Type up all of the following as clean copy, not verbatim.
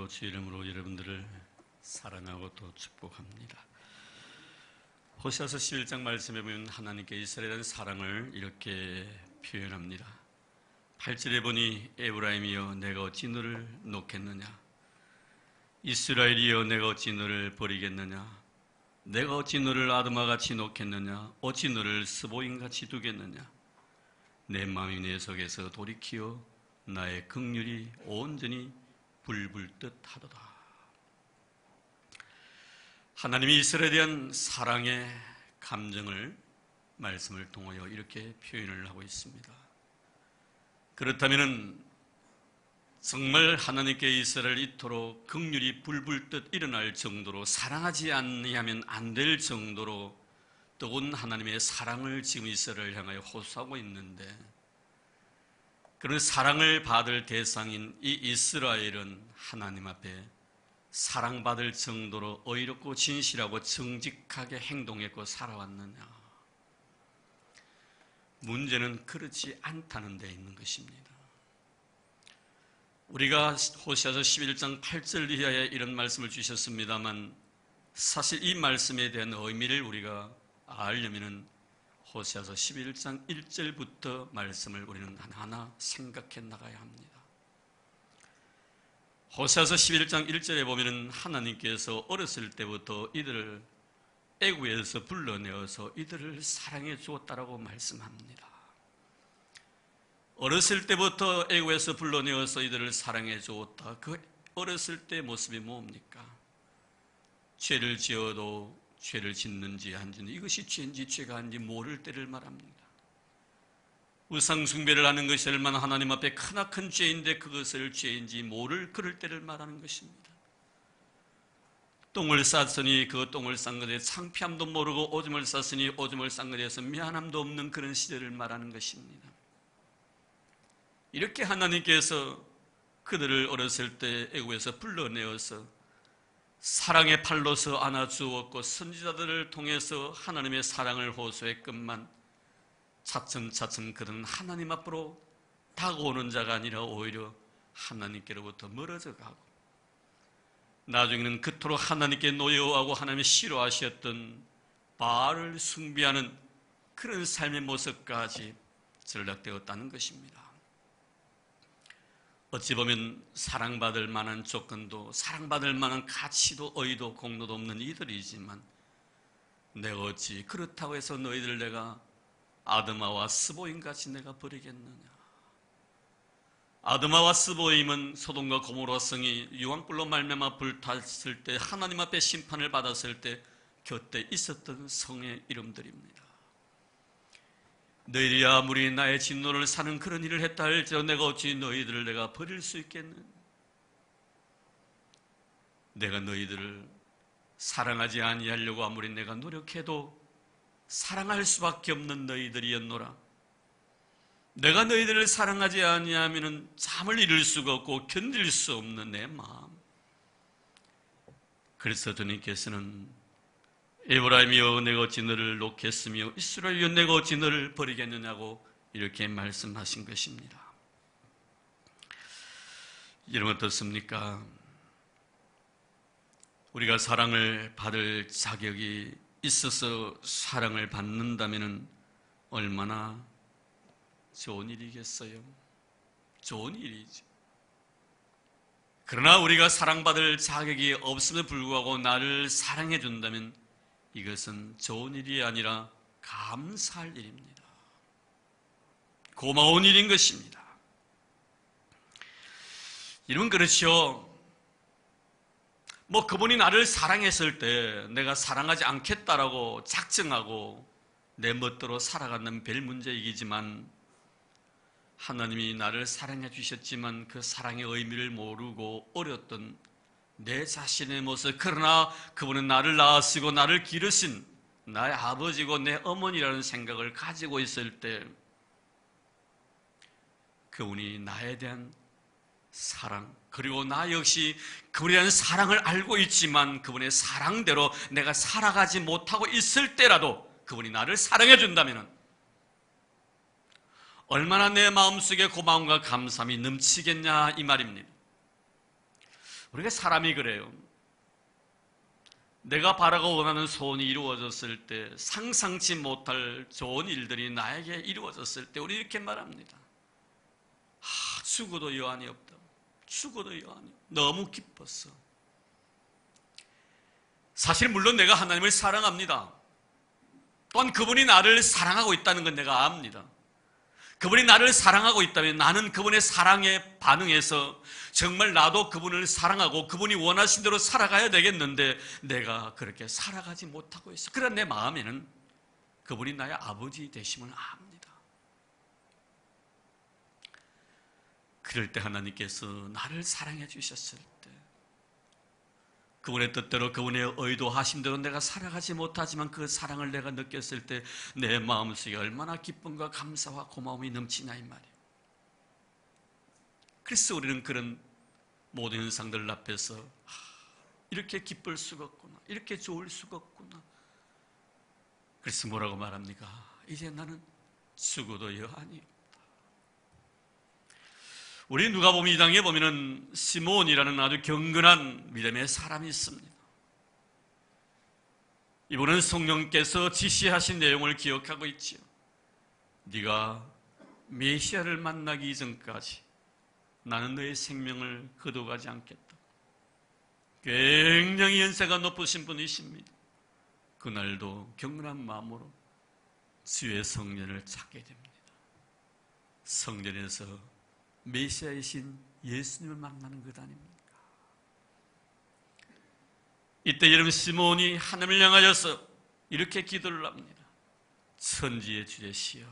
주 이름으로 여러분들을 사랑하고 또 축복합니다. 호세아서 11장 말씀에 보면 하나님께 이스라엘에 대한 사랑을 이렇게 표현합니다. 8절에 보니 에브라임이여 내가 어찌 너를 놓겠느냐, 이스라엘이여 내가 어찌 너를 버리겠느냐, 내가 어찌 너를 아드마같이 놓겠느냐, 어찌 너를 스보임같이 두겠느냐. 내 마음이 내 속에서 돌이키어 나의 긍휼이 온전히 불불 듯 하도다. 하나님이 이스라엘에 대한 사랑의 감정을 말씀을 통하여 이렇게 표현을 하고 있습니다. 그렇다면 정말 하나님께 이스라엘을 이토록 긍휼이 불불 듯 일어날 정도로 사랑하지 아니하면 안 될 정도로 뜨거운 하나님의 사랑을 지금 이스라엘을 향하여 호소하고 있는데, 그런 사랑을 받을 대상인 이 이스라엘은 하나님 앞에 사랑받을 정도로 의롭고 진실하고 정직하게 행동했고 살아왔느냐? 문제는 그렇지 않다는 데 있는 것입니다. 우리가 호세아서 11장 8절 이하에 이런 말씀을 주셨습니다만, 사실 이 말씀에 대한 의미를 우리가 알려면 호세아서 11장 1절부터 말씀을 우리는 하나하나 생각해 나가야 합니다. 호세아서 11장 1절에 보면 하나님께서 어렸을 때부터 이들을 애굽에서 불러내어서 이들을 사랑해 주었다라고 말씀합니다. 어렸을 때부터 애굽에서 불러내어서 이들을 사랑해 주었다. 그 어렸을 때 모습이 뭡니까? 죄를 지어도 죄를 짓는지 안 짓는지, 이것이 죄인지 죄가 아닌지 모를 때를 말합니다. 우상 숭배를 하는 것이 얼마나 하나님 앞에 크나큰 죄인데 그것을 죄인지 모를 그럴 때를 말하는 것입니다. 똥을 쌌으니 그 똥을 싼 것에 창피함도 모르고 오줌을 쌌으니 오줌을 싼 것에서 미안함도 없는 그런 시대를 말하는 것입니다. 이렇게 하나님께서 그들을 어렸을 때 애굽에서 불러내어서 사랑의 팔로서 안아주었고 선지자들을 통해서 하나님의 사랑을 호소했건만 차츰차츰 그들은 하나님 앞으로 다가오는 자가 아니라 오히려 하나님께로부터 멀어져 가고, 나중에는 그토록 하나님께 노여워하고 하나님이 싫어하셨던 바알을 숭배하는 그런 삶의 모습까지 전락되었다는 것입니다. 어찌 보면 사랑받을 만한 조건도 사랑받을 만한 가치도 의의도 공로도 없는 이들이지만, 내가 어찌 그렇다고 해서 너희들 내가 아드마와 스보임같이 내가 버리겠느냐. 아드마와 스보임은 소돔과 고모라 성이 유황불로 말미암아 불탔을 때 하나님 앞에 심판을 받았을 때 곁에 있었던 성의 이름들입니다. 너희들이 아무리 나의 진노를 사는 그런 일을 했다 할지라도 내가 어찌 너희들을 내가 버릴 수 있겠느냐. 내가 너희들을 사랑하지 아니하려고 아무리 내가 노력해도 사랑할 수밖에 없는 너희들이었노라. 내가 너희들을 사랑하지 아니하면 잠을 이룰 수가 없고 견딜 수 없는 내 마음. 그래서 주님께서는 에브라임이여 내가 어찌 너를 놓겠으며 이스라엘이여 내가 어찌 너를 버리겠느냐고 이렇게 말씀하신 것입니다. 여러분 어떻습니까? 우리가 사랑을 받을 자격이 있어서 사랑을 받는다면 얼마나 좋은 일이겠어요? 좋은 일이죠. 그러나 우리가 사랑받을 자격이 없음에도 불구하고 나를 사랑해 준다면 이것은 좋은 일이 아니라 감사할 일입니다. 고마운 일인 것입니다. 여러분 그렇죠? 그분이 나를 사랑했을 때 내가 사랑하지 않겠다라고 작정하고 내 멋대로 살아가는 별 문제이기지만, 하나님이 나를 사랑해 주셨지만 그 사랑의 의미를 모르고 어렸던 내 자신의 모습, 그러나 그분은 나를 낳으시고 나를 기르신 나의 아버지고 내 어머니라는 생각을 가지고 있을 때 그분이 나에 대한 사랑, 그리고 나 역시 그분에 대한 사랑을 알고 있지만 그분의 사랑대로 내가 살아가지 못하고 있을 때라도 그분이 나를 사랑해 준다면 얼마나 내 마음속에 고마움과 감사함이 넘치겠냐 이 말입니다. 우리가 사람이 그래요. 내가 바라고 원하는 소원이 이루어졌을 때, 상상치 못할 좋은 일들이 나에게 이루어졌을 때 우리 이렇게 말합니다. 죽어도 여한이 없다. 죽어도 여한이 없다. 너무 기뻤어. 사실 물론 내가 하나님을 사랑합니다. 또한 그분이 나를 사랑하고 있다는 건 내가 압니다. 그분이 나를 사랑하고 있다면 나는 그분의 사랑에 반응해서 정말 나도 그분을 사랑하고 그분이 원하신 대로 살아가야 되겠는데 내가 그렇게 살아가지 못하고 있어. 그런 내 마음에는 그분이 나의 아버지 되심을 압니다. 그럴 때 하나님께서 나를 사랑해 주셨을 때, 그분의 뜻대로 그분의 의도하심대로 내가 살아가지 못하지만 그 사랑을 내가 느꼈을 때 내 마음속에 얼마나 기쁨과 감사와 고마움이 넘치나 이 말이에요. 그래서 우리는 그런 모든 현상들 앞에서 이렇게 기쁠 수가 없구나, 이렇게 좋을 수가 없구나. 그래서 뭐라고 말합니까? 이제 나는 죽어도 여한이 없다. 우리 누가복음 2장에 보면은 시몬이라는 아주 경건한 믿음의 사람이 있습니다. 이분은 성령께서 지시하신 내용을 기억하고 있지요. 네가 메시아를 만나기 이전까지 나는 너의 생명을 거둬가지 않겠다. 굉장히 연세가 높으신 분이십니다. 그날도 경건한 마음으로 주의 성전을 찾게 됩니다. 성전에서 메시아이신 예수님을 만나는 것 아닙니까? 이때 이름 시몬이 하나님을 향하여서 이렇게 기도를 합니다. 천지의 주제시여,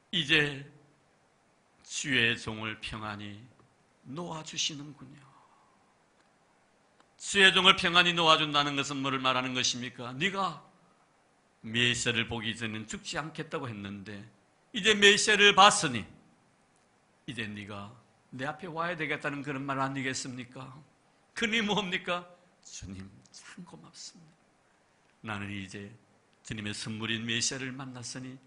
이제 주의 종을 평안히 놓아주시는군요. 주의 종을 평안히 놓아준다는 것은 뭐를 말하는 것입니까? 네가 메시아를 보기 전에는 죽지 않겠다고 했는데 이제 메시아를 봤으니 이제 네가 내 앞에 와야 되겠다는 그런 말 아니겠습니까? 그니 뭡니까? 주님 참 고맙습니다. 나는 이제 주님의 선물인 메시아를 만났으니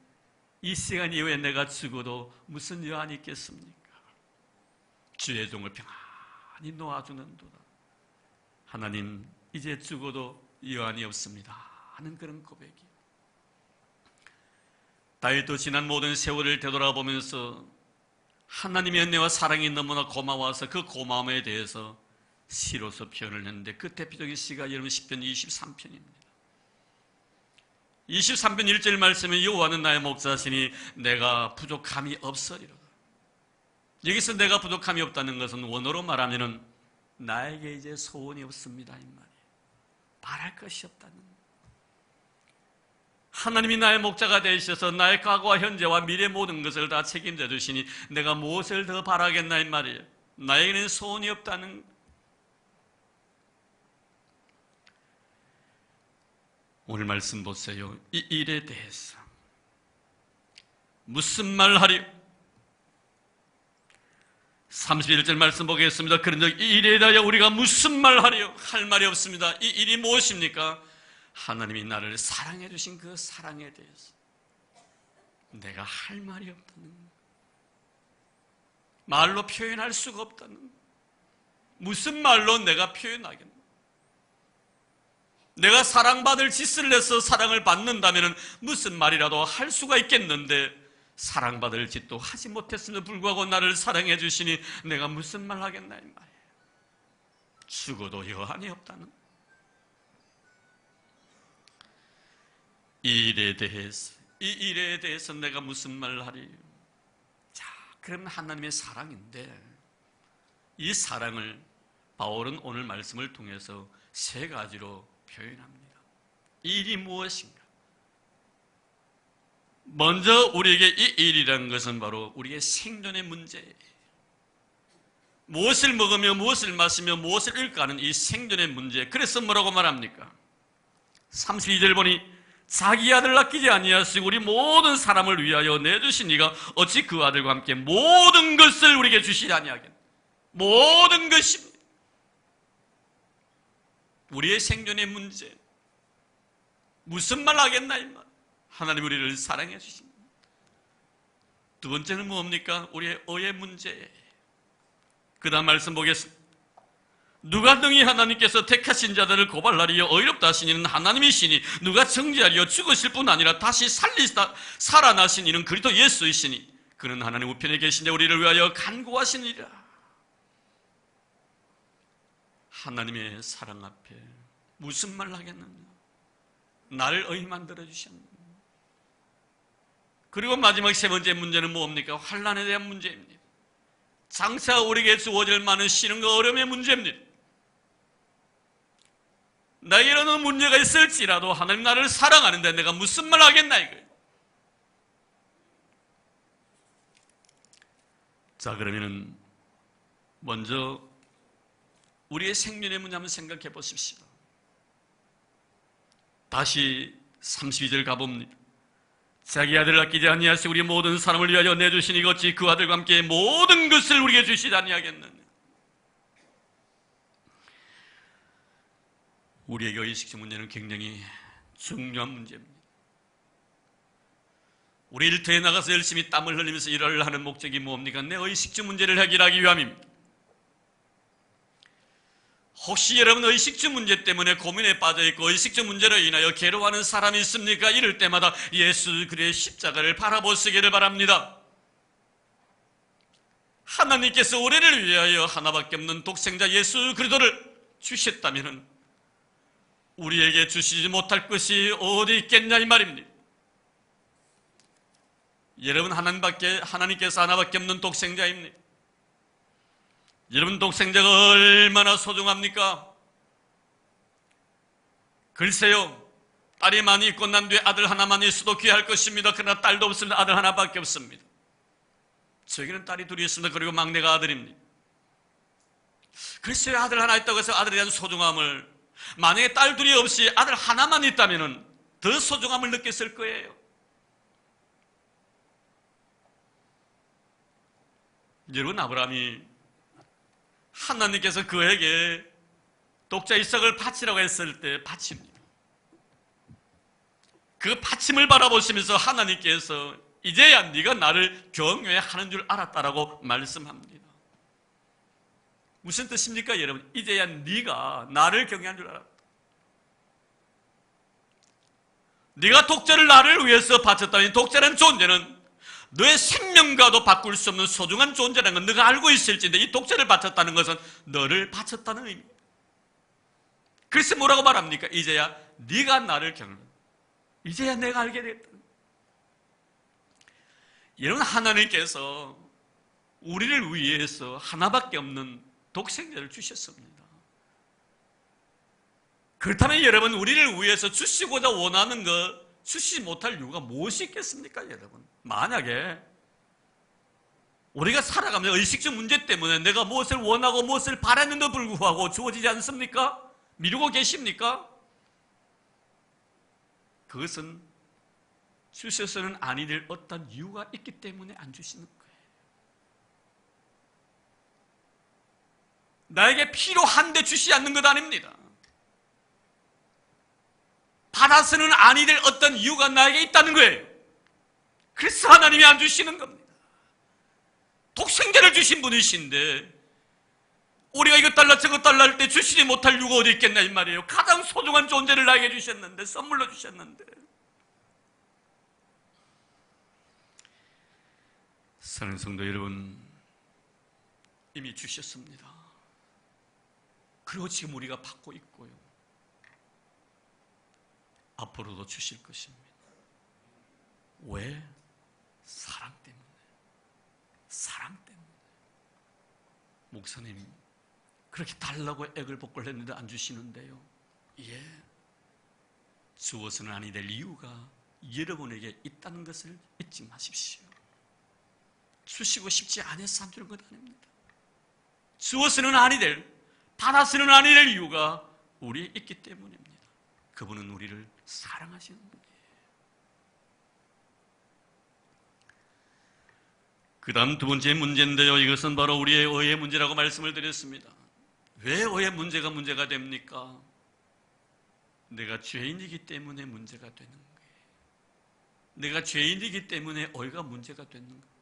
이 시간 이후에 내가 죽어도 무슨 여한이 있겠습니까? 주의 종을 평안히 놓아주는도다. 하나님 이제 죽어도 여한이 없습니다 하는 그런 고백이. 다윗도 지난 모든 세월을 되돌아보면서 하나님의 은혜와 사랑이 너무나 고마워서 그 고마움에 대해서 시로서 표현을 했는데 그 대표적인 시가 여러분 시편 23편입니다. 23편 1절 말씀에 여호와는 나의 목자시니 내가 부족함이 없으리로다. 여기서 내가 부족함이 없다는 것은 원어로 말하면은 나에게 이제 소원이 없습니다 이 말이에요. 바랄 것이 없다는 거예요. 하나님이 나의 목자가 되셔서 나의 과거와 현재와 미래 모든 것을 다 책임져 주시니 내가 무엇을 더 바라겠나 이 말이에요. 나에게는 소원이 없다는 거예요. 오늘 말씀 보세요. 이 일에 대해서 무슨 말 하리요? 31절 말씀 보겠습니다. 그런즉 이 일에 대하여 우리가 무슨 말 하리요? 할 말이 없습니다. 이 일이 무엇입니까? 하나님이 나를 사랑해 주신 그 사랑에 대해서 내가 할 말이 없다는 거예요. 말로 표현할 수가 없다는 거예요. 무슨 말로 내가 표현하겠나? 내가 사랑받을 짓을 해서 사랑을 받는다면 무슨 말이라도 할 수가 있겠는데 사랑받을 짓도 하지 못했음에도 불구하고 나를 사랑해 주시니 내가 무슨 말 하겠나 이 말이에요. 죽어도 여한이 없다는 거예요. 이 일에 대해서 내가 무슨 말을 하리? 자, 그러면 하나님의 사랑인데 이 사랑을 바울은 오늘 말씀을 통해서 세 가지로 표현합니다. 이 일이 무엇인가? 먼저 우리에게 이 일이라는 것은 바로 우리의 생존의 문제예요. 무엇을 먹으며 무엇을 마시며 무엇을 잃까 하는 이 생존의 문제. 그래서 뭐라고 말합니까? 32절 보니 자기 아들 아끼지 아니하시고 우리 모든 사람을 위하여 내주신 이가 어찌 그 아들과 함께 모든 것을 우리에게 주시지 아니하겠나? 모든 것입니다. 우리의 생존의 문제. 무슨 말 하겠나 이 말. 하나님 우리를 사랑해 주십니다. 두 번째는 뭡니까? 우리의 의의 문제. 그 다음 말씀 보겠습니다. 누가 능히 하나님께서 택하신 자들을 고발하리요 의롭다 하신 이는 하나님이시니 누가 정죄하리요 죽으실 뿐 아니라 다시 살아나신 이는 그리스도 예수이시니 그는 하나님 우편에 계신 자 우리를 위하여 간구하시니라. 하나님의 사랑 앞에 무슨 말 하겠느냐? 나를 의인 만들어 주셨느냐? 그리고 마지막 세 번째 문제는 뭡니까? 환난에 대한 문제입니다. 장차 우리에게 주어질 많은 시련과 어려움의 문제입니다. 나에게 이런 문제가 있을지라도 하나님 나를 사랑하는데 내가 무슨 말 하겠나 이거예요. 자, 그러면은 먼저 우리의 생명의 문제 한번 생각해 보십시오. 다시 32절 가봅니다. 자기 아들을 아끼지 아니하시고 우리 모든 사람을 위하여 내주시니 어찌 그 아들과 함께 모든 것을 우리에게 주시지 아니하겠느냐. 우리에게 의식주 문제는 굉장히 중요한 문제입니다. 우리 일터에 나가서 열심히 땀을 흘리면서 일을 하는 목적이 뭡니까? 내 의식주 문제를 해결하기 위함입니다. 혹시 여러분 의식주 문제 때문에 고민에 빠져있고 의식주 문제로 인하여 괴로워하는 사람이 있습니까? 이럴 때마다 예수 그리스도의 십자가를 바라보시기를 바랍니다. 하나님께서 우리를 위하여 하나밖에 없는 독생자 예수 그리스도를 주셨다면 우리에게 주시지 못할 것이 어디 있겠냐 이 말입니다. 여러분 하나님께서 하나밖에 없는 독생자입니다. 여러분 독생자가 얼마나 소중합니까? 글쎄요, 딸이 많이 있고 난 뒤에 아들 하나만 있어도 귀할 것입니다. 그러나 딸도 없습니다. 아들 하나밖에 없습니다. 저에게는 딸이 둘이 있습니다. 그리고 막내가 아들입니다. 글쎄요, 아들 하나 있다고 해서 아들에 대한 소중함을, 만약에 딸 둘이 없이 아들 하나만 있다면 더 소중함을 느꼈을 거예요. 여러분, 아브라함이 하나님께서 그에게 독자 이삭을 바치라고 했을 때 바칩니다. 그 바침을 바라보시면서 하나님께서 이제야 네가 나를 경외하는 줄 알았다라고 말씀합니다. 무슨 뜻입니까 여러분? 이제야 네가 나를 경외하는 줄 알았다. 네가 독자를 나를 위해서 바쳤다니 독자라는 존재는 너의 생명과도 바꿀 수 없는 소중한 존재라는 건 너가 알고 있을진데 이 독자를 바쳤다는 것은 너를 바쳤다는 의미입니다. 그래서 뭐라고 말합니까? 이제야 네가 나를 경외한다. 이제야 내가 알게 됐다. 여러분, 하나님께서 우리를 위해서 하나밖에 없는 독생자를 주셨습니다. 그렇다면 여러분, 우리를 위해서 주시고자 원하는 것 주시지 못할 이유가 무엇이 있겠습니까 여러분? 만약에 우리가 살아가면서 의식적 문제 때문에 내가 무엇을 원하고 무엇을 바랐는데도 불구하고 주어지지 않습니까? 미루고 계십니까? 그것은 주셔서는 아니 될 어떤 이유가 있기 때문에 안 주시는 거예요. 나에게 필요한데 주시지 않는 것 아닙니다. 받아서는 아니 될 어떤 이유가 나에게 있다는 거예요. 그래서 하나님이 안 주시는 겁니다. 독생자를 주신 분이신데 우리가 이것 달라 저것 달라 할 때 주시지 못할 이유가 어디 있겠나 이 말이에요. 가장 소중한 존재를 나에게 주셨는데, 선물로 주셨는데. 사랑하는 성도 여러분, 이미 주셨습니다. 그리고 지금 우리가 받고 있고요. 앞으로도 주실 것입니다. 왜? 사랑 때문에. 사랑 때문에. 목사님, 그렇게 달라고 액을 복걸 했는데 안 주시는데요. 예. 주어서는 아니 될 이유가 여러분에게 있다는 것을 잊지 마십시오. 주시고 싶지 않아서 안 주는 것 아닙니다. 주어서는 아니 될, 받아서는 아니 될 이유가 우리에 있기 때문입니다. 그분은 우리를 사랑하시는 분이에요. 그 다음 두 번째 문제인데요. 이것은 바로 우리의 의의 문제라고 말씀을 드렸습니다. 왜 의의 문제가 됩니까? 내가 죄인이기 때문에 문제가 되는 거예요. 내가 죄인이기 때문에 의가 문제가 되는 거예요.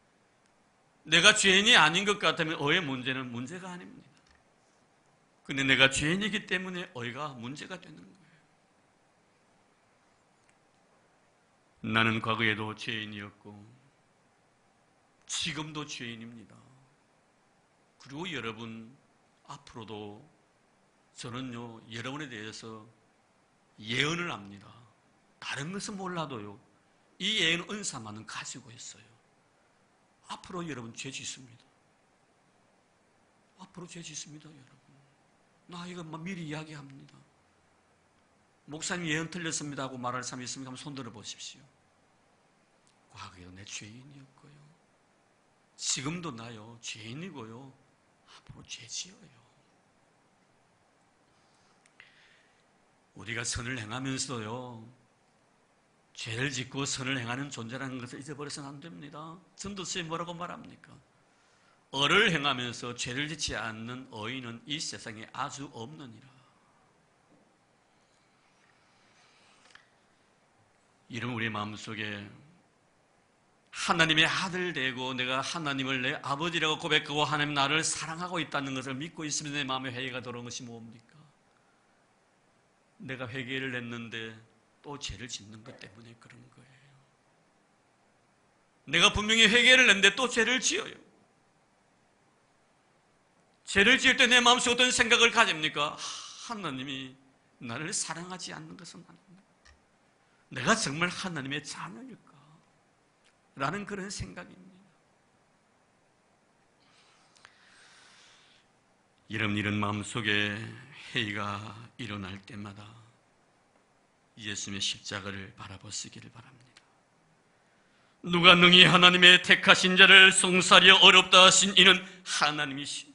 내가 죄인이 아닌 것 같으면 의의 문제는 문제가 아닙니다. 근데 내가 죄인이기 때문에 의가 문제가 되는 거예요. 나는 과거에도 죄인이었고 지금도 죄인입니다. 그리고 여러분 앞으로도 저는요 여러분에 대해서 예언을 합니다. 다른 것은 몰라도요 이 예언 은사만은 가지고 있어요. 앞으로 여러분 죄 짓습니다. 앞으로 죄 짓습니다. 여러분 나 이거 미리 이야기합니다. 목사님 예언 틀렸습니다 하고 말할 사람이 있습니까? 한번 손 들어 보십시오. 과거에도 내 죄인이었고요 지금도 나요 죄인이고요 앞으로 죄 지어요. 우리가 선을 행하면서도요 죄를 짓고 선을 행하는 존재라는 것을 잊어버려서는 안 됩니다. 전도서에 뭐라고 말합니까? 의를 행하면서 죄를 짓지 않는 의인은 이 세상에 아주 없느니라. 이런 우리 마음속에 하나님의 아들 되고 내가 하나님을 내 아버지라고 고백하고 하나님 나를 사랑하고 있다는 것을 믿고 있으면 내 마음에 회개가 들어온 것이 뭡니까? 내가 회개를 했는데 또 죄를 짓는 것 때문에 그런 거예요. 내가 분명히 회개를 했는데 또 죄를 지어요. 죄를 지을 때 내 마음속에 어떤 생각을 가집니까? 하나님이 나를 사랑하지 않는 것은 아닙니다. 내가 정말 하나님의 자녀일까? 라는 그런 생각입니다. 이런 마음속에 회의가 일어날 때마다 예수님의 십자가를 바라보시기를 바랍니다. 누가 능히 하나님의 택하신 자를 송사하려 어렵다 하신 이는 하나님이시.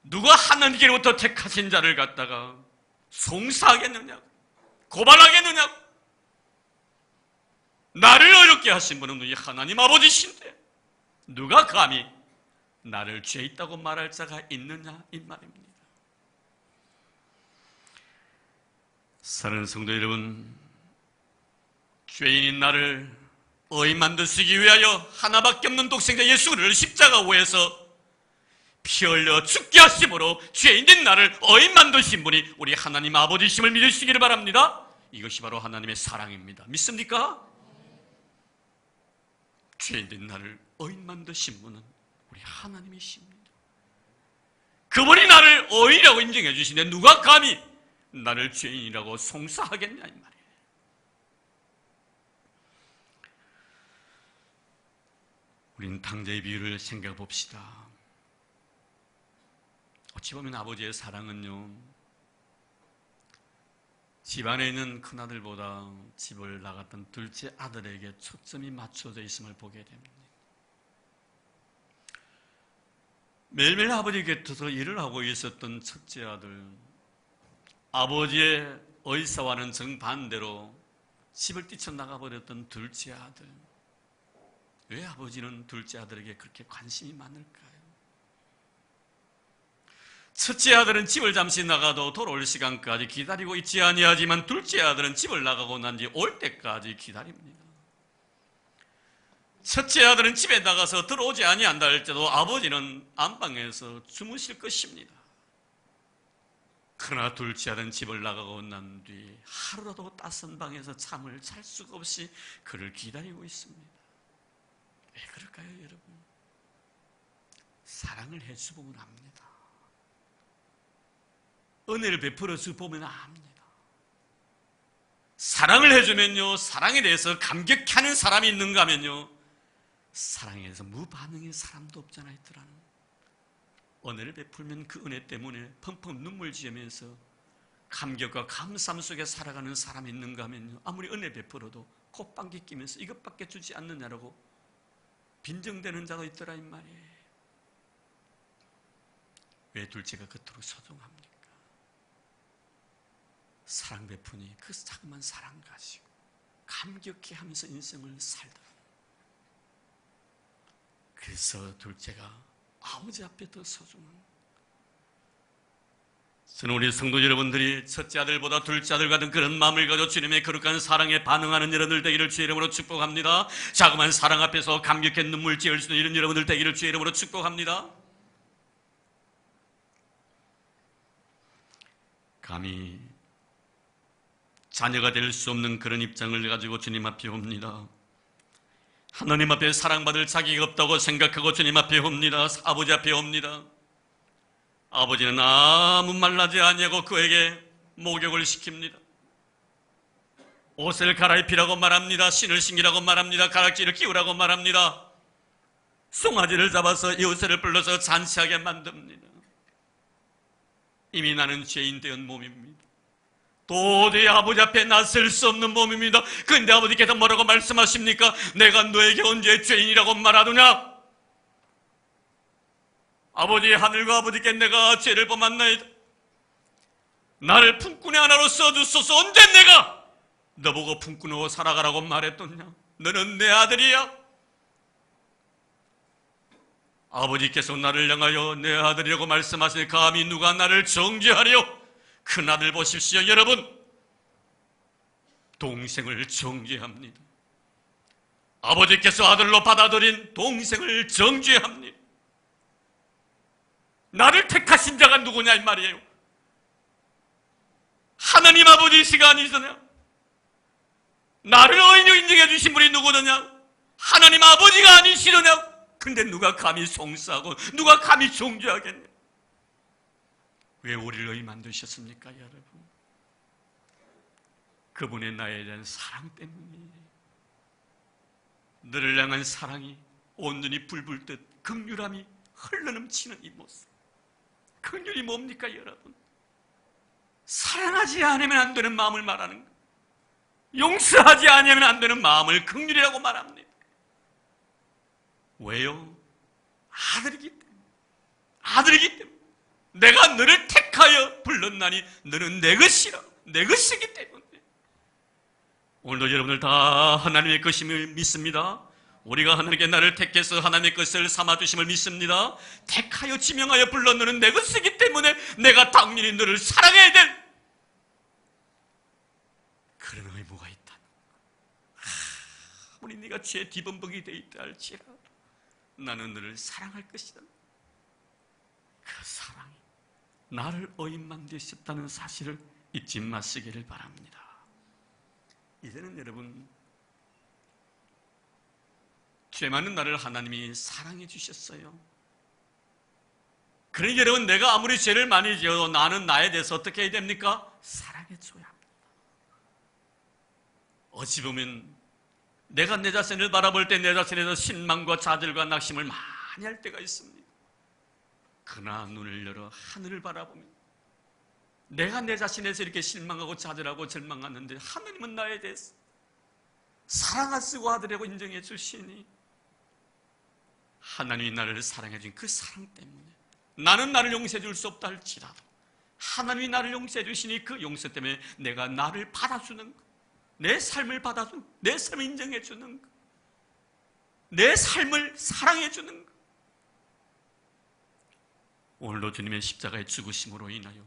누가 하나님께로부터 택하신 자를 갖다가 송사하겠느냐고, 고발하겠느냐고. 나를 어렵게 하신 분은 너희 하나님 아버지신데 누가 감히 나를 죄 있다고 말할 자가 있느냐 이 말입니다. 사랑하는 성도 여러분, 죄인인 나를 의인 만드시기 위하여 하나밖에 없는 독생자 예수를 십자가에서 피 흘려 죽게 하심으로 죄인인 나를 의인 만드신 분이 우리 하나님 아버지심을 믿으시기를 바랍니다. 이것이 바로 하나님의 사랑입니다. 믿습니까? 죄인인 나를 의인 만드신 분은 우리 하나님이십니다. 그분이 나를 의인이라고 인정해 주시는데 누가 감히 나를 죄인이라고 송사하겠냐 이 말이에요. 우리는 당자의 비유를 생각해 봅시다. 어찌 보면 아버지의 사랑은요, 집안에 있는 큰아들보다 집을 나갔던 둘째 아들에게 초점이 맞춰져 있음을 보게 됩니다. 매일매일 아버지 곁에서 일을 하고 있었던 첫째 아들, 아버지의 의사와는 정반대로 집을 뛰쳐나가버렸던 둘째 아들. 왜 아버지는 둘째 아들에게 그렇게 관심이 많을까요? 첫째 아들은 집을 잠시 나가도 돌아올 시간까지 기다리고 있지 아니하지만 둘째 아들은 집을 나가고 난 뒤 올 때까지 기다립니다. 첫째 아들은 집에 나가서 들어오지 아니한다 할지라도 아버지는 안방에서 주무실 것입니다. 그러나 둘째 아들은 집을 나가고 난 뒤 하루라도 따스한 방에서 잠을 잘 수가 없이 그를 기다리고 있습니다. 왜 그럴까요, 여러분? 사랑을 해주보면 압니다. 은혜를 베풀어 주보면 압니다. 사랑을 해주면요, 사랑에 대해서 감격해하는 사람이 있는가 하면요, 사랑에 대해서 무반응인 사람도 없잖아요. 있더라는. 은혜를 베풀면 그 은혜 때문에 펑펑 눈물 지으면서 감격과 감사함 속에 살아가는 사람이 있는가 하면요, 아무리 은혜 베풀어도 콧방귀 끼면서 이것밖에 주지 않느냐라고 빈정대는 자도 있더라 이 말이에요. 왜 둘째가 그토록 소중합니까? 사랑 베푸니 그 자그만 사랑 가지고 감격해 하면서 인생을 살더라. 그래서 둘째가 아버지 앞에 더 소중한. 저는 우리 성도 여러분들이 첫째 아들보다 둘째 아들 같은 그런 마음을 가지고 주님의 거룩한 사랑에 반응하는 여러분들 되기를 주의 이름으로 축복합니다. 자그마한 사랑 앞에서 감격해 눈물 지을 수 있는 이런 여러분들 되기를 주의 이름으로 축복합니다. 감히 자녀가 될 수 없는 그런 입장을 가지고 주님 앞에 옵니다. 하나님 앞에 사랑받을 자격이 없다고 생각하고 주님 앞에 옵니다. 아버지 앞에 옵니다. 아버지는 아무 말하지 아니하고 그에게 목욕을 시킵니다. 옷을 갈아입히라고 말합니다. 신을 신기라고 말합니다. 가락지를 끼우라고 말합니다. 송아지를 잡아서 여우새를 불러서 잔치하게 만듭니다. 이미 나는 죄인 되었 몸입니다. 도저히 아버지 앞에 나설 수 없는 몸입니다. 그런데 아버지께서 뭐라고 말씀하십니까? 내가 너에게 언제 죄인이라고 말하더냐? 아버지, 하늘과 아버지께 내가 죄를 범했나이다. 나를 품꾼의 하나로 써주소서. 언제 내가 너보고 품꾼으로 살아가라고 말했더냐? 너는 내 아들이야. 아버지께서 나를 향하여 내 아들이라고 말씀하시니 감히 누가 나를 정죄하려? 큰 아들 보십시오. 여러분, 동생을 정죄합니다. 아버지께서 아들로 받아들인 동생을 정죄합니다. 나를 택하신 자가 누구냐 이 말이에요. 하나님 아버지시가 아니시냐? 나를 의인으로 인정해 주신 분이 누구느냐? 하나님 아버지가 아니시느냐? 근데 누가 감히 송사하고 누가 감히 정죄하겠냐? 왜 우리를 의인 만드셨습니까, 여러분? 그분의 나에 대한 사랑 때문이에요. 너를 향한 사랑이 온전히 불불 듯 긍휼함이 흘러넘치는 이 모습. 긍휼이 뭡니까, 여러분? 사랑하지 않으면 안 되는 마음을 말하는 것. 용서하지 않으면 안 되는 마음을 긍휼이라고 말합니다. 왜요? 아들이기 때문에. 아들이기 때문에. 내가 너를 택하여 불렀나니 너는 내 것이라. 내 것이기 때문에. 오늘도 여러분들 다 하나님의 것임을 믿습니다. 우리가 하나님께 나를 택해서 하나님의 것을 삼아주심을 믿습니다. 택하여 지명하여 불러 너는 내 것이기 때문에 내가 당연히 너를 사랑해야 될 그런 의무가 있다. 아무리 네가 죄 뒤범벅이 되어 있다 할지라도 나는 너를 사랑할 것이다. 그 사랑이 나를 의인 만드셨다는 사실을 잊지 마시기를 바랍니다. 이제는 여러분, 죄 많은 나를 하나님이 사랑해 주셨어요. 그러니 여러분, 내가 아무리 죄를 많이 지어도 나는 나에 대해서 어떻게 해야 됩니까? 사랑해 줘야 합니다. 어찌 보면 내가 내 자신을 바라볼 때 내 자신에 대해서 실망과 좌절과 낙심을 많이 할 때가 있습니다. 그러나 눈을 열어 하늘을 바라보면 내가 내 자신에서 이렇게 실망하고 좌절하고 절망하는데 하나님은 나에 대해서 사랑하시고 아들이라고 인정해 주시니 하나님이 나를 사랑해 준 그 사랑 때문에 나는 나를 용서해 줄 수 없다 할지라도 하나님이 나를 용서해 주시니 그 용서 때문에 내가 나를 받아주는 것, 내 삶을 받아주는 것, 내 삶을 인정해 주는 것, 내 삶을 사랑해 주는 것. 오늘도 주님의 십자가의 죽으심으로 인하여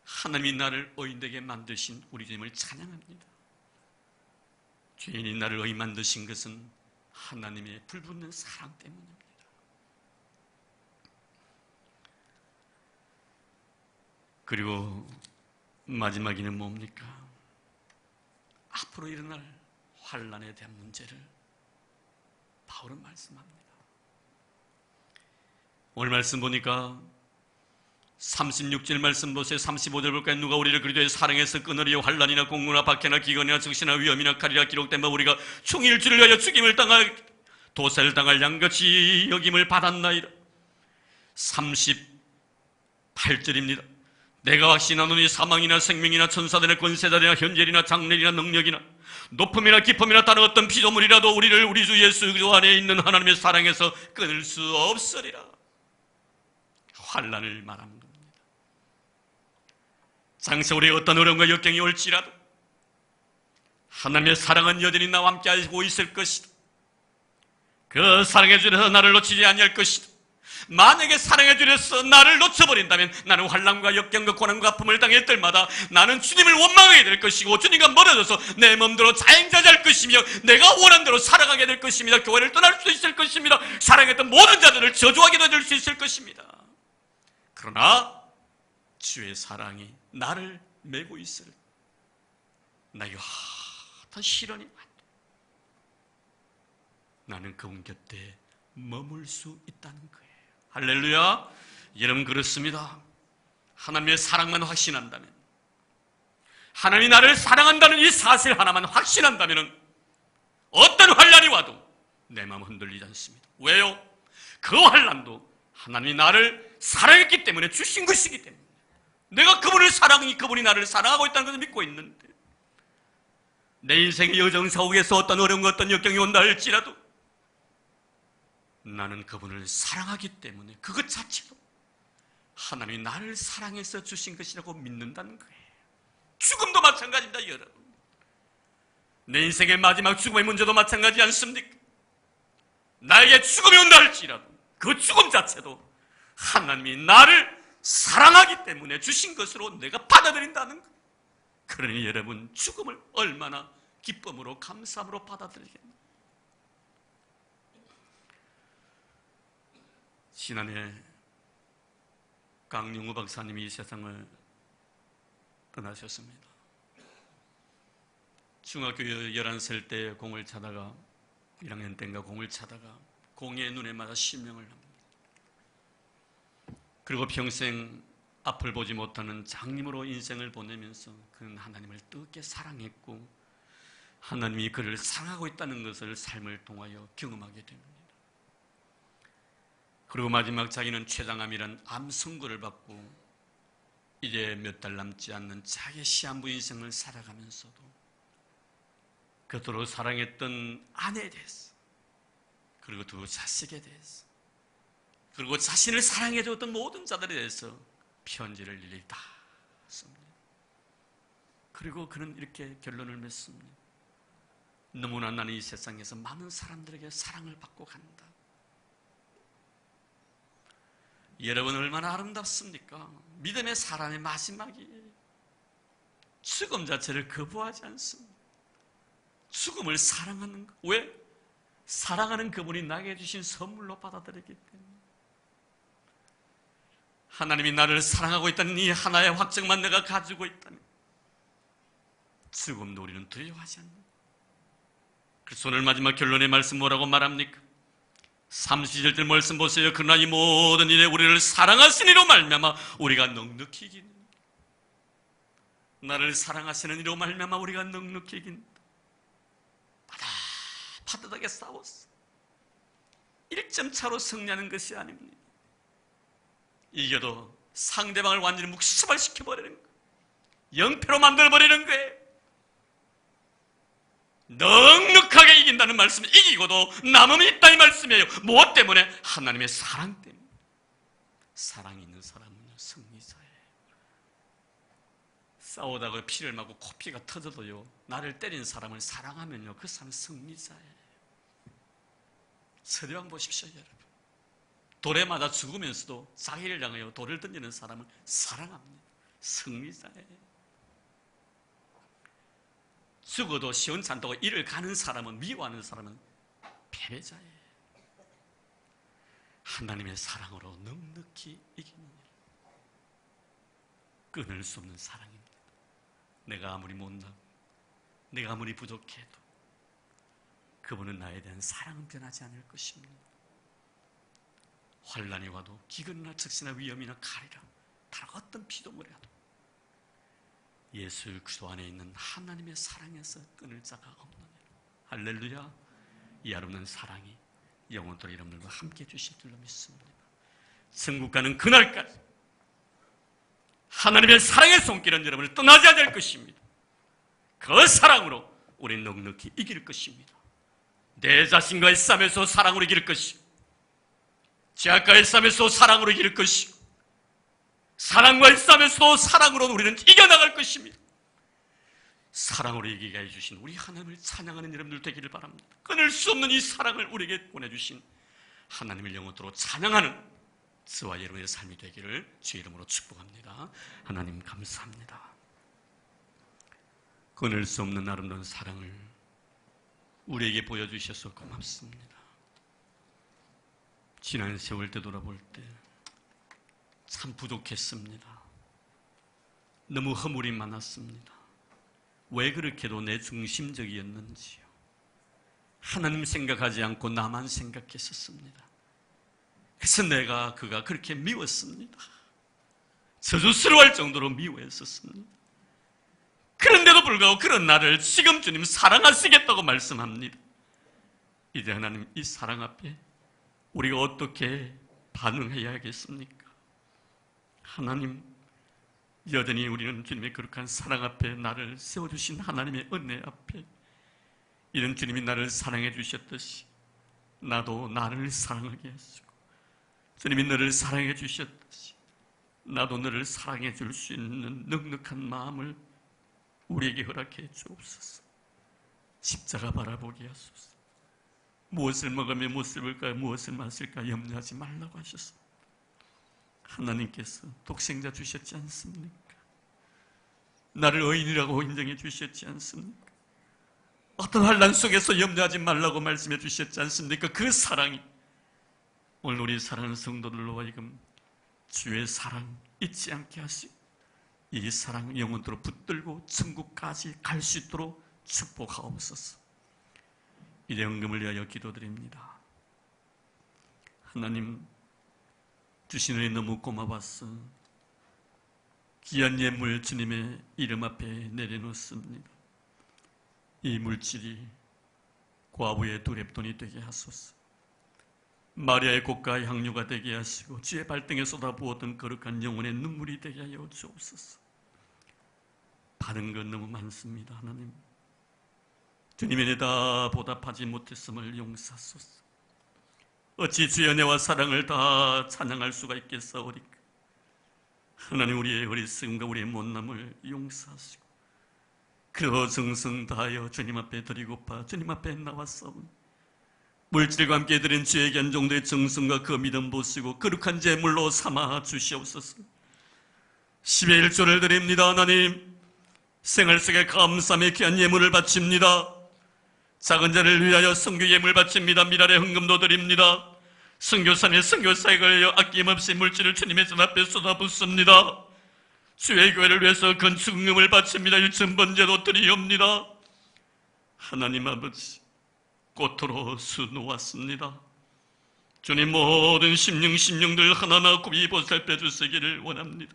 하나님이 나를 의인되게 만드신 우리 주님을 찬양합니다. 죄인이 나를 의인 만드신 것은 하나님의 불붙는 사랑 때문입니다. 그리고 마지막에는 뭡니까? 앞으로 일어날 환난에 대한 문제를 바울은 말씀합니다. 오늘 말씀 보니까 36절 말씀 보세요. 35절 볼까요? 누가 우리를 그리스도의 사랑에서 끊으리요 환난이나 공고나 박해나 기근이나 적시나 위험이나 칼이라 기록된 바 우리가 총일 주를 위하여 죽임을 당할 도살을 당할 양같이 여김을 받았나이다. 38절입니다. 내가 확신하노니 사망이나 생명이나 천사들의 권세자들이나 현재이나 장래이나 능력이나 높음이나 깊음이나 다른 어떤 피조물이라도 우리를 우리 주 예수 안에 있는 하나님의 사랑에서 끊을 수 없으리라. 환난을 말하는 겁니다. 장차 우리의 어떤 어려움과 역경이 올지라도 하나님의 사랑은 여전히 나와 함께 하고 있을 것이다. 그 사랑해 주셔서 나를 놓치지 아니할 것이다. 만약에 사랑해 주셔서 나를 놓쳐버린다면 나는 환난과 역경과 고난과 아픔을 당할 때마다 나는 주님을 원망하게 될 것이고 주님과 멀어져서 내 몸대로 자행자할 것이며 내가 원하는 대로 살아가게 될 것입니다. 교회를 떠날 수 있을 것입니다. 사랑했던 모든 자들을 저주하게 될 수 있을 것입니다. 그러나 주의 사랑이 나를 메고 있을 나 여하튼 시련이 많다. 나는 그분 곁에 머물 수 있다는 거예요. 할렐루야. 여러분 그렇습니다. 하나님의 사랑만 확신한다면, 하나님이 나를 사랑한다는 이 사실 하나만 확신한다면 어떤 환난이 와도 내 마음 흔들리지 않습니다. 왜요? 그 환난도 하나님이 나를 사랑했기 때문에 주신 것이기 때문에, 내가 그분을 사랑하니 그분이 나를 사랑하고 있다는 것을 믿고 있는데, 내 인생의 여정 속에서 어떤 어려운 어떤 역경이 온다 할지라도 나는 그분을 사랑하기 때문에 그것 자체도 하나님이 나를 사랑해서 주신 것이라고 믿는다는 거예요. 죽음도 마찬가지입니다, 여러분. 내 인생의 마지막 죽음의 문제도 마찬가지 않습니까? 나에게 죽음이 온다 할지라도 그 죽음 자체도 하나님이 나를 사랑하기 때문에 주신 것으로 내가 받아들인다는 거예요. 그러니 여러분, 죽음을 얼마나 기쁨으로 감사함으로 받아들이겠나요? 지난해 강용우 박사님이 이 세상을 떠나셨습니다. 중학교 11살 때 공을 차다가, 1학년 때인가 공을 차다가 공의 눈에 맞아 실명을 합니다. 그리고 평생 앞을 보지 못하는 장님으로 인생을 보내면서 그는 하나님을 뜨겁게 사랑했고 하나님이 그를 사랑하고 있다는 것을 삶을 통하여 경험하게 됩니다. 그리고 마지막 자기는 췌장암이란 암 선고를 받고 이제 몇 달 남지 않는 자기의 시한부 인생을 살아가면서도 그토록 사랑했던 아내에 대해서, 그리고 두 자식에 대해서, 그리고 자신을 사랑해줬던 모든 자들에 대해서 편지를 일일이 다 씁니다. 그리고 그는 이렇게 결론을 맺습니다. 너무나 나는 이 세상에서 많은 사람들에게 사랑을 받고 간다. 여러분 얼마나 아름답습니까? 믿음의 사람의 마지막이 죽음 자체를 거부하지 않습니다. 죽음을 사랑하는 것. 왜? 사랑하는 그분이 나에게 주신 선물로 받아들이기 때문에. 하나님이 나를 사랑하고 있다는 이 하나의 확증만 내가 가지고 있다면 죽음도 우리는 두려워하지 않는다. 그래서 오늘 마지막 결론의 말씀 뭐라고 말합니까? 30절 말씀 보세요. 그러나 이 모든 일에 우리를 사랑하시니로 말미암아 우리가 넉넉히 이기는, 나를 사랑하시는 이로 말미암아 우리가 넉넉히 이긴다. 파릇하게 싸웠어. 1점 차로 승리하는 것이 아닙니다. 이겨도 상대방을 완전히 묵살시켜버리는 거예요. 영패로 만들어버리는 거예요. 넉넉하게 이긴다는 말씀은 이기고도 남음이 있다 이 말씀이에요. 무엇 때문에? 하나님의 사랑 때문에. 사랑이 있는 사람은 승리자예요. 싸우다가 피를 맞고 코피가 터져도요, 나를 때린 사람을 사랑하면요, 그 사람은 승리자예요. 서대왕 보십시오, 여러분. 돌에 맞아 죽으면서도 자기를 향하여 돌을 던지는 사람을 사랑합니다. 승리자예요. 죽어도 시원찮다고 이를 가는 사람은, 미워하는 사람은 패배자예요. 하나님의 사랑으로 넉넉히 이기는 일, 끊을 수 없는 사랑입니다. 내가 아무리 못나고 내가 아무리 부족해도 그분은 나에 대한 사랑은 변하지 않을 것입니다. 환난이 와도 기근이나 적시나 위험이나 칼이라 다른 어떤 피조물이라도 예수 그리스도 안에 있는 하나님의 사랑에서 끊을 자가 없느니라. 할렐루야. 이 아름다운 사랑이 영원토록 여러분들과 함께 해주실 줄로 믿습니다. 천국 가는 그날까지 하나님의 사랑의 손길은 여러분을 떠나지 않을 것입니다. 그 사랑으로 우리는 넉넉히 이길 것입니다. 내 자신과의 싸움에서 사랑으로 이길 것이고, 죄악과의 싸움에서 사랑으로 이길 것이고, 사랑과의 싸움에서도 사랑으로 우리는 이겨나갈 것입니다. 사랑으로 이기게 해주신 우리 하나님을 찬양하는 여러분들 되기를 바랍니다. 끊을 수 없는 이 사랑을 우리에게 보내주신 하나님을 영원토록 찬양하는 저와 여러분의 삶이 되기를 주의 이름으로 축복합니다. 하나님 감사합니다. 끊을 수 없는 아름다운 사랑을 우리에게 보여주셔서 고맙습니다. 지난 세월 되돌아볼 때 참 부족했습니다. 너무 허물이 많았습니다. 왜 그렇게도 내 중심적이었는지요. 하나님 생각하지 않고 나만 생각했었습니다. 그래서 그가 그렇게 미웠습니다. 저주스러워할 정도로 미워했었습니다. 그런데도 불구하고 그런 나를 지금 주님 사랑하시겠다고 말씀합니다. 이제 하나님, 이 사랑 앞에 우리가 어떻게 반응해야겠습니까? 하나님, 여전히 우리는 주님의 거룩한 사랑 앞에 나를 세워주신 하나님의 은혜 앞에 이런 주님이 나를 사랑해 주셨듯이 나도 나를 사랑하게 하시고, 주님이 너를 사랑해 주셨듯이 나도 너를 사랑해 줄 수 있는 넉넉한 마음을 우리에게 허락해 주옵소서. 십자가 바라보게 하소서. 무엇을 먹으며 무엇을 입을까, 무엇을 마실까 염려하지 말라고 하셨습니다. 하나님께서 독생자 주셨지 않습니까? 나를 의인이라고 인정해 주셨지 않습니까? 어떤 환난 속에서 염려하지 말라고 말씀해 주셨지 않습니까? 그 사랑이 오늘 우리 사랑하는 성도들로 하여금 주의 사랑 잊지 않게 하시고 이 사랑 영원토록 붙들고 천국까지 갈 수 있도록 축복하옵소서. 이제 헌금을 위하여 기도드립니다. 하나님, 주신 은혜 너무 고마워서 귀한 예물 주님의 이름 앞에 내려놓습니다. 이 물질이 과부의 두랩돈이 되게 하소서. 마리아의 고가 향유가 되게 하시고 주의 발등에 쏟아부었던 거룩한 영혼의 눈물이 되게 하여 주옵소서. 받은 건 너무 많습니다. 하나님, 주님의 은혜다 보답하지 못했음을 용서하소서. 어찌 주의 은혜와 사랑을 다 찬양할 수가 있겠사오리까. 하나님, 우리의 어리석음과 우리의 못남을 용서하시고 그 정성 다하여 주님 앞에 드리고파 주님 앞에 나왔사오니 물질과 함께 드린 주의 귀한 정도의 정성과 그 믿음 보시고 거룩한 제물로 삼아 주시옵소서. 10의 1조를 드립니다. 하나님, 생활 속에 감사함의 귀한 예물을 바칩니다. 작은 자를 위하여 선교 예물 바칩니다. 미랄의 헌금도 드립니다. 선교사의 선교사역을 위하여 아낌없이 물질을 주님의 전 앞에 쏟아붓습니다. 주의 교회를 위해서 건축금을 바칩니다. 유천번제도 드리옵니다. 하나님 아버지, 꽃으로 수 놓았습니다. 주님, 모든 심령들 하나하나 굽이 보살펴 주시기를 원합니다.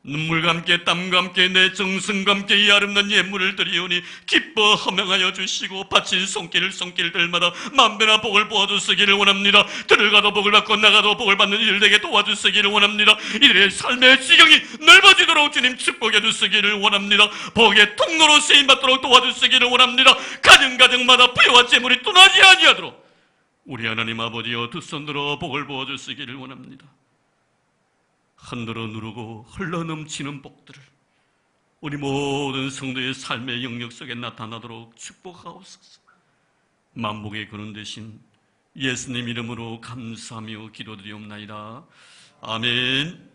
눈물과 함께 땀과 함께 내 정성과 함께 이 아름다운 예물을 드리오니 기뻐 허명하여 주시고 바친 손길들마다 만배나 복을 부어주시기를 원합니다. 들어가도 복을 받고 나가도 복을 받는 이들 되게 도와주시기를 원합니다. 이들의 삶의 지경이 넓어지도록 주님 축복해 주시기를 원합니다. 복의 통로로 쓰임받도록 도와주시기를 원합니다. 가정마다 부여와 재물이 떠나지 아니하도록 우리 하나님 아버지여 두 손으로 복을 부어주시기를 원합니다. 흔들어 누르고 흘러넘치는 복들을 우리 모든 성도의 삶의 영역 속에 나타나도록 축복하옵소서. 만복의 근원 되신 예수님 이름으로 감사하며 기도드리옵나이다. 아멘.